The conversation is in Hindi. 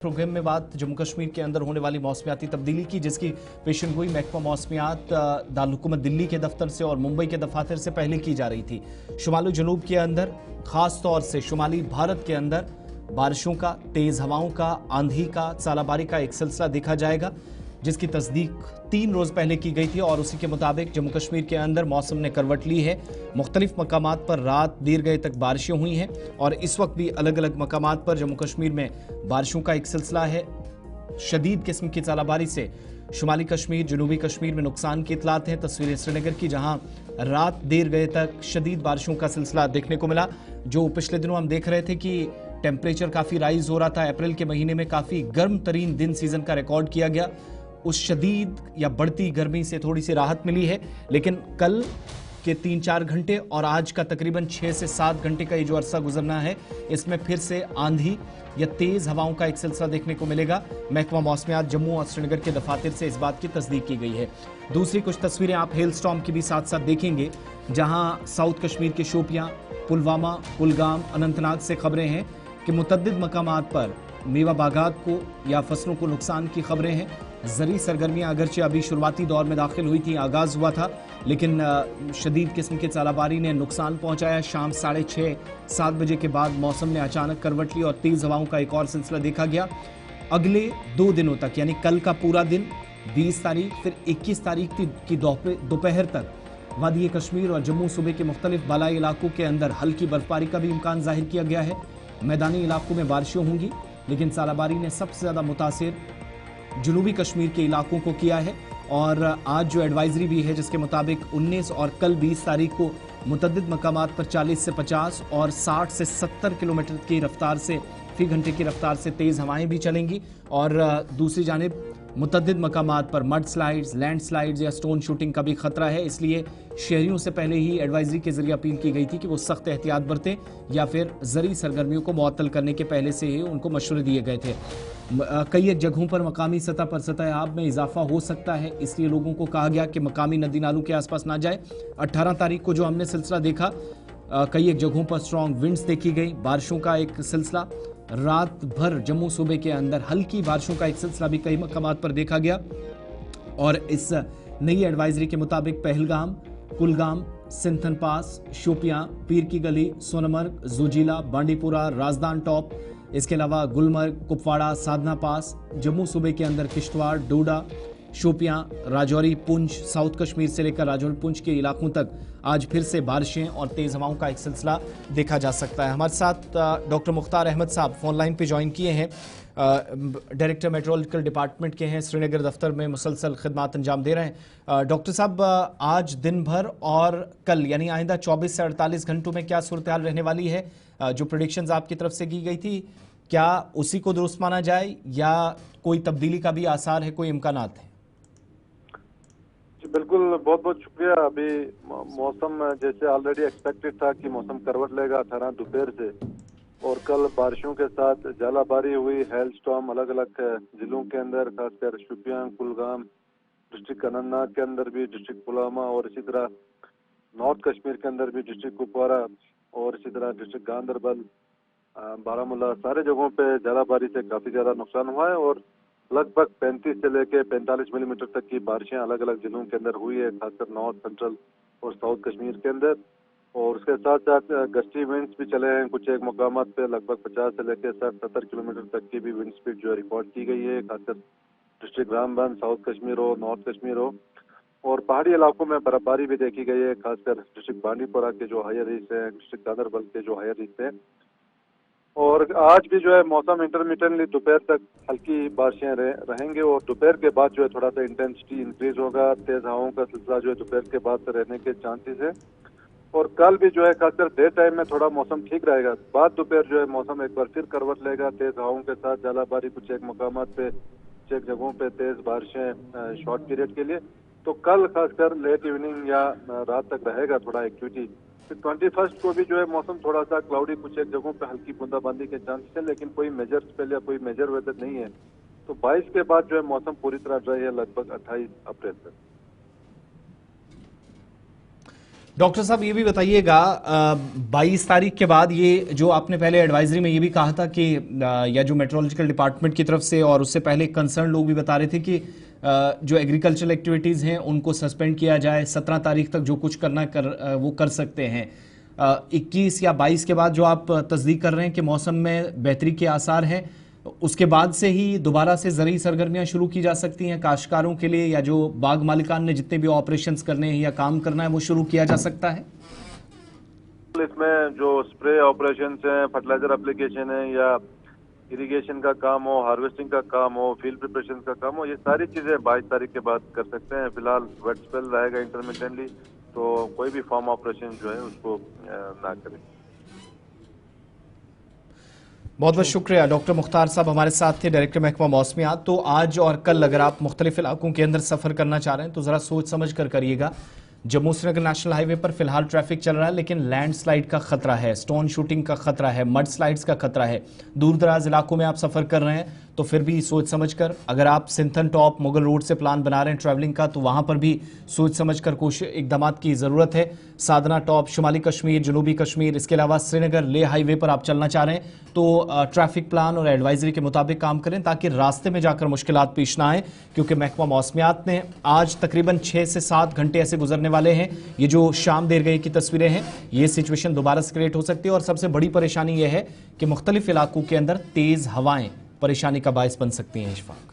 प्रोग्राम में बात जम्मू कश्मीर के अंदर होने वाली मौसमियाती तब्दीली की, जिसकी पेशन गोई महकमा मौसमियात दारुल हुकूमत दिल्ली के दफ्तर से और मुंबई के दफातर से पहले की जा रही थी। शुमाल जनूब के अंदर, खास तौर से शुमाली भारत के अंदर बारिशों का, तेज हवाओं का, आंधी का, सालाबारी का एक सिलसिला देखा जाएगा, जिसकी तस्दीक 3 रोज पहले की गई थी। और उसी के मुताबिक जम्मू कश्मीर के अंदर मौसम ने करवट ली है। मुख्तलिफ मकामात पर रात देर गए तक बारिशें हुई हैं और इस वक्त भी अलग अलग मकामात पर जम्मू कश्मीर में बारिशों का एक सिलसिला है। शदीद किस्म की सालाबारी से शुमाली कश्मीर, जनूबी कश्मीर में नुकसान की इतलात हैं। तस्वीरें श्रीनगर की, जहां रात देर गए तक शदीद बारिशों का सिलसिला देखने को मिला। जो पिछले दिनों हम देख रहे थे कि टेम्परेचर काफ़ी राइज हो रहा था, अप्रैल के महीने में काफ़ी गर्म तरीन दिन सीजन का रिकॉर्ड किया गया। उस शदीद या बढ़ती गर्मी से थोड़ी सी राहत मिली है, लेकिन कल के 3-4 घंटे और आज का तकरीबन 6 से 7 घंटे का ये जो अरसा गुजरना है, इसमें फिर से आंधी या तेज हवाओं का एक सिलसिला देखने को मिलेगा। महकमा मौसमियात जम्मू और श्रीनगर के दफातर से इस बात की तस्दीक की गई है। दूसरी कुछ तस्वीरें आप हेल स्टॉर्म की भी साथ साथ देखेंगे, जहां साउथ कश्मीर के शोपियां, पुलवामा, कुलगाम, अनंतनाग से खबरें हैं कि मुतद्दिद मकामात पर मेवा बागात को या फसलों को नुकसान की खबरें हैं। ज़री सरगर्मियाँ अगरचे अभी शुरुआती दौर में दाखिल हुई थी, आगाज़ हुआ था, लेकिन शदीद किस्म की सालाबारी ने नुकसान पहुंचाया। शाम 6:30-7 बजे के बाद मौसम ने अचानक करवट ली और तेज़ हवाओं का एक और सिलसिला देखा गया। अगले 2 दिनों तक, यानी कल का पूरा दिन 20 तारीख, फिर 21 तारीख की दोपहर तक वादी कश्मीर और जम्मू सूबे के मुख्तलिफ बालाई इलाकों के अंदर हल्की बर्फबारी का भी इम्कान जाहिर किया गया है। मैदानी इलाकों में बारिशें होंगी, लेकिन सालाबारी ने सबसे ज़्यादा मुतासिर जनूबी कश्मीर के इलाकों को किया है। और आज जो एडवाइजरी भी है, जिसके मुताबिक 19 और कल 20 तारीख को मुतद्दिद मकामात पर 40 से 50 और 60 से 70 किलोमीटर की रफ्तार से फी घंटे की रफ्तार से तेज़ हवाएं भी चलेंगी। और दूसरी जानिब मुतद्दिद मकामात पर मड स्लाइड्स, लैंड स्लाइड्स या स्टोन शूटिंग का भी खतरा है। इसलिए शहरियों से पहले ही एडवाइजरी के जरिए अपील की गई थी कि वो सख्त एहतियात बरतें या फिर ज़री सरगर्मियों को मुअत्तल करने के पहले से ही उनको मशवरे दिए गए थे। कई एक जगहों पर मकामी सतह पर सतह आब में इजाफा हो सकता है, इसलिए लोगों को कहा गया कि मकामी नदी नालों के आसपास ना जाए। 18 तारीख को जो हमने सिलसिला देखा, कई एक जगहों पर स्ट्रॉन्ग विंड्स देखी गई, बारिशों का एक सिलसिला। रात भर जम्मू सूबे के अंदर हल्की बारिशों का एक सिलसिला भी कई मकामात पर देखा गया। और इस नई एडवाइजरी के मुताबिक पहलगाम, कुलगाम, सिंथन पास, शोपियां, पीर की गली, सोनमर्ग, जोजिला, बांडीपुरा, राजदान टॉप, इसके अलावा गुलमर्ग, कुपवाड़ा, साधना पास, जम्मू सूबे के अंदर किश्तवाड़, डोडा, शोपियां, राजौरी, पुंछ, साउथ कश्मीर से लेकर राजौरी पुंछ के इलाकों तक आज फिर से बारिशें और तेज़ हवाओं का एक सिलसिला देखा जा सकता है। हमारे साथ डॉक्टर मुख्तार अहमद साहब फ़ोन लाइन पे ज्वाइन किए हैं। डायरेक्टर मेट्रोलॉजिकल डिपार्टमेंट के हैं, श्रीनगर दफ्तर में मुसलसल खिदमात अंजाम दे रहे हैं। डॉक्टर साहब, आज दिन भर और कल यानी आइंदा 24 से 48 घंटों में क्या सूरत हाल रहने वाली है? जो प्रेडिक्शंस आपकी तरफ से की गई थी, क्या उसी को दुरुस्त माना जाए या कोई तब्दीली का भी आसार है, कोई इम्कानात है? बिल्कुल, बहुत बहुत शुक्रिया। अभी मौसम जैसे ऑलरेडी एक्सपेक्टेड था कि मौसम करवट लेगा 18 दोपहर से, और कल बारिशों के साथ झालाबारी हुई, हेल स्टॉर्म अलग अलग जिलों के अंदर, खासकर शोपियां, कुलगाम, डिस्ट्रिक्ट अनंतनाग के अंदर भी, डिस्ट्रिक्ट पुलवामा, और इसी तरह नॉर्थ कश्मीर के अंदर भी डिस्ट्रिक्ट कुपवाड़ा, और इसी तरह डिस्ट्रिक्ट गांदरबल, बारामूला, सारे जगहों पे झालाबारी से काफी ज्यादा नुकसान हुआ है। और लगभग 35 से लेकर 45 मिलीमीटर तक की बारिशें अलग अलग जिलों के अंदर हुई है, खासकर नॉर्थ, सेंट्रल और साउथ कश्मीर के अंदर। और उसके साथ साथ गस्टी विंड्स भी चले हैं, कुछ एक मकामात पे लगभग 50 से लेकर 60-70 किलोमीटर तक की भी विंड स्पीड जो है रिकॉर्ड की गई है, खासकर डिस्ट्रिक्ट रामबन, साउथ कश्मीर हो, नॉर्थ कश्मीर हो। और पहाड़ी इलाकों में बर्फबारी भी देखी गई है, खासकर डिस्ट्रिक्ट बांडीपुरा के जो हायर हिस्से हैं, डिस्ट्रिक्ट गांदरबल के जो हायर हिस्से हैं। और आज भी जो है मौसम इंटरमिटेंटली दोपहर तक हल्की बारिशें रहेंगे, और दोपहर के बाद जो है थोड़ा सा इंटेंसिटी इंक्रीज होगा, तेज हवाओं का सिलसिला जो है दोपहर के बाद से रहने के चांसेस है। और कल भी जो है खासकर डे टाइम में थोड़ा मौसम ठीक रहेगा, बाद दोपहर जो है मौसम एक बार फिर करवट लेगा, तेज हवाओं के साथ झालाबारी, कुछ एक मकामात पे, कुछ एक जगहों पे तेज बारिशें शॉर्ट पीरियड के लिए। तो कल खासकर लेट इवनिंग या रात तक रहेगा थोड़ा एक्टिविटी। फिर 21 को भी जो है मौसम थोड़ा सा क्लाउडी, कुछ एक जगहों पे हल्की बूंदाबांदी के चांसेस है, लेकिन कोई मेजर स्पेल या कोई मेजर वेदर नहीं है। तो 22 के बाद जो है मौसम पूरी तरह ड्राई है, लगभग 28 अप्रैल तक। डॉक्टर साहब ये भी बताइएगा, 22 तारीख के बाद ये जो आपने पहले एडवाइजरी में ये भी कहा था कि या जो मेट्रोलॉजिकल डिपार्टमेंट की तरफ से और उससे पहले कंसर्न लोग भी बता रहे थे कि जो एग्रीकल्चरल एक्टिविटीज़ हैं उनको सस्पेंड किया जाए, 17 तारीख तक जो कुछ करना वो कर सकते हैं। 21 या 22 के बाद जो आप तस्दीक कर रहे हैं कि मौसम में बेहतरी के आसार हैं, उसके बाद से ही दोबारा से ज़रूरी सरगर्मियां शुरू की जा सकती हैं काश्तकारों के लिए, या जो बाग मालिकान ने जितने भी ऑपरेशंस करने हैं या काम करना है वो शुरू किया जा सकता है? इसमें जो स्प्रे ऑपरेशंस हैं, फर्टिलाइजर एप्लीकेशन है, या इरिगेशन का काम हो, हार्वेस्टिंग का काम हो, फील्ड प्रिपरेशन का काम हो, ये सारी चीजें 22 तारीख के बाद कर सकते हैं। फिलहाल वेट स्पेल रहेगा इंटरमिटेंटली, तो कोई भी फार्म ऑपरेशन जो है उसको ना करें। बहुत बहुत शुक्रिया। डॉक्टर मुख्तार साहब हमारे साथ थे, डायरेक्टर महकमा मौसमियात। तो आज और कल अगर आप मुख्तलिफ इलाकों के अंदर सफ़र करना चाह रहे हैं तो ज़रा सोच समझ कर करिएगा। जम्मू श्रीनगर नेशनल हाईवे पर फिलहाल ट्रैफिक चल रहा है, लेकिन लैंडस्लाइड का खतरा है, स्टोन शूटिंग का खतरा है, मड स्लाइड्स का खतरा है। दूर दराज इलाकों में आप सफ़र कर रहे हैं तो फिर भी सोच समझ कर, अगर आप सिंथन टॉप मुगल रोड से प्लान बना रहे हैं ट्रैवलिंग का, तो वहाँ पर भी सोच समझ कर कोशिश इकदाम की ज़रूरत है। साधना टॉप, शुमाली कश्मीर, जनूबी कश्मीर, इसके अलावा श्रीनगर ले हाईवे पर आप चलना चाह रहे हैं तो ट्रैफिक प्लान और एडवाइजरी के मुताबिक काम करें, ताकि रास्ते में जाकर मुश्किलात पेश ना आए। क्योंकि महकमा मौसमियात ने आज तकरीबन 6 से 7 घंटे ऐसे गुजरने वाले हैं। ये जो शाम देर गई की तस्वीरें हैं, ये सिचुएशन दोबारा से क्रिएट हो सकती है। और सबसे बड़ी परेशानी यह है कि मुख्तलिफ इलाकों के अंदर तेज़ हवाएं परेशानी का बायस बन सकती हैं। इशफाक।